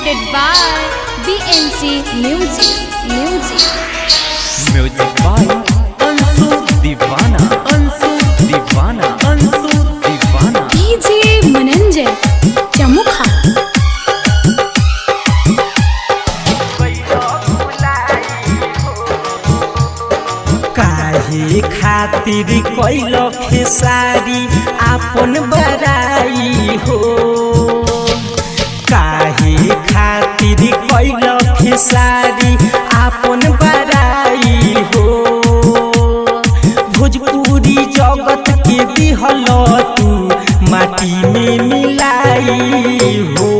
presented by BNC Music. Music by Ansu Divana. DJ Mananjay Chamukha. काहे खातिर कैल खेसारी आपन बराई हो, काहे खातिर कैल खेसारी आपन बराई हो। भोजपुरी जगत के दिहल तू माटी में मिलाई हो।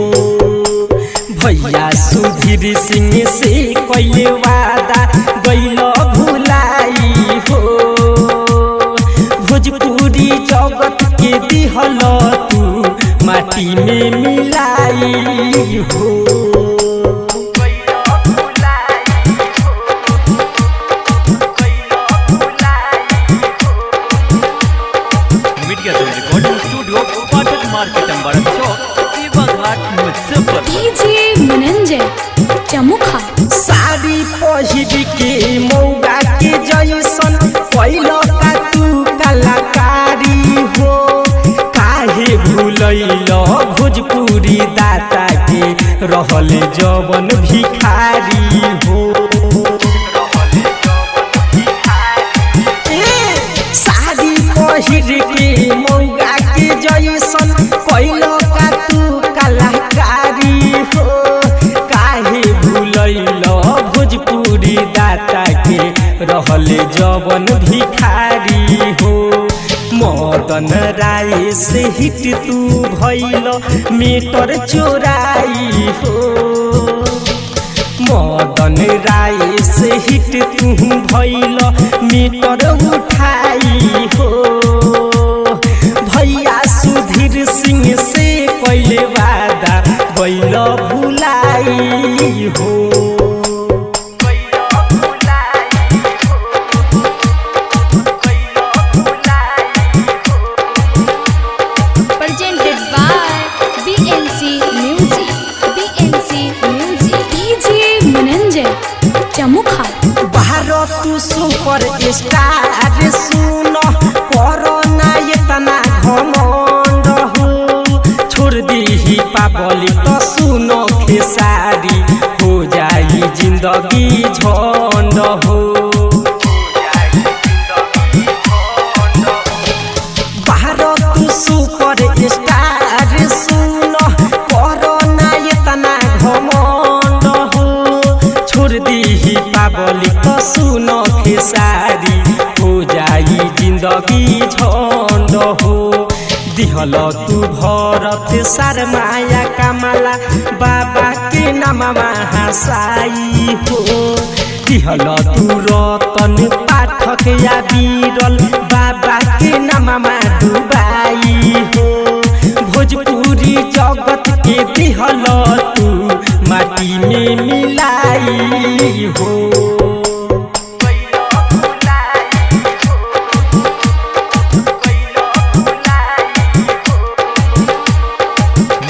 भैया सुधीर सिंह से कैले वादा गैल भुलाई हो। भोजपुरी जगत के दिहल तू माटी में मिलाई हो। मीडिया जोन recording studio Pathak market Ambara चौक सेवा घाट Muzaffarpur. DJ Mananjay Chamukha. Sari पहिर के मौगा के जैसन कैल का तू कलाकारी हो। काहे भूलैल भोजपुरी दाता के रहल जवन भिखारी हो। साड़ी पहिर के मौगा के जैसन कैल का तू कलाकारी हो। काहे भूलैल भोजपुरी दाता के रहल जवन भिखारी हो। मदन राय से हिट तू भैल मीटर चोराई हो। मदन राय से हिट तू भैल मीटर उठाई हो। भैया सुधीर सिंह से कैले वादा गैल भुलाई हो। Presented by BNC Music. DJ Mananjay Chamukha. Bharat तू सुपर स्टार सुन कोरोना इतना घमंड हो। छोड़ दी पाबली तो सुनो खेसारी हो जाई जिंदगी झंड हो। भारत तू सुपर स्टार सुन कोरोना इतना घमंड हो। छोड़ दी पाबली तो सुनो खेसारी हो जाई जिंदगी झंड हो। दिहल तू भरत शर्माया कमला बाबा के नामवा हसाई हो। दिहल तू रतन पाठक या बीरल बाबा के नामवा डुबाई हो। भोजपुरी जगत के दिहल तू माटी में मिलाई हो।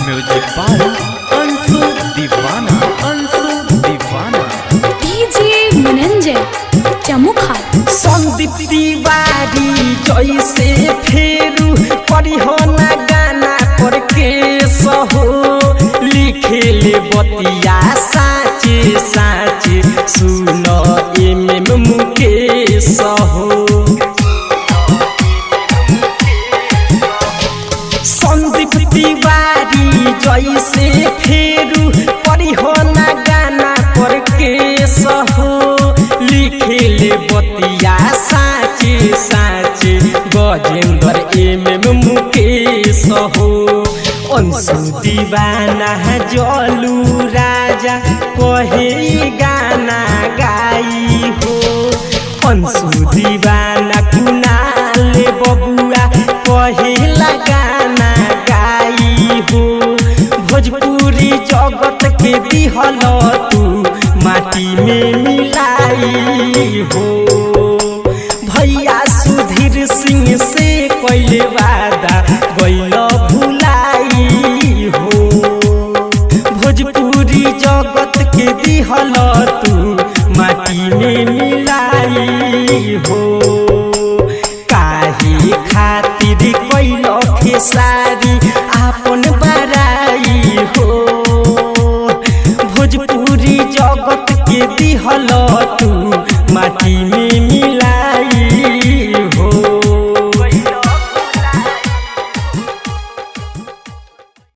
म्यूजिक बाय अंसु दीवाना। DJ Mananjay Chamukha. Sandeep Tiwari जैसे फेरू परिहना गाना पर के सहो। लिखेले बतिया साचे साचे सुन मुकेश हो। संदीप तिवारी जैसे फेरू परिहना गाना पर के सहो। लिखेले बतिया साचे साचे गजेंद्र मुकेश हो। अंशु दीवाना जलू राजा कहे गाना गाई हो। अंशु दीवाना कुनाल बबुआ कहेला गाना गाई हो। भोजपुरी जगत के दिहल तू माटी में मिलाई हो। भैया सुधीर सिंह से कैले वादा गैल भुलाई हो। भोजपुरी पूरी जगत के दिहल तू माटी में मिलाई हो।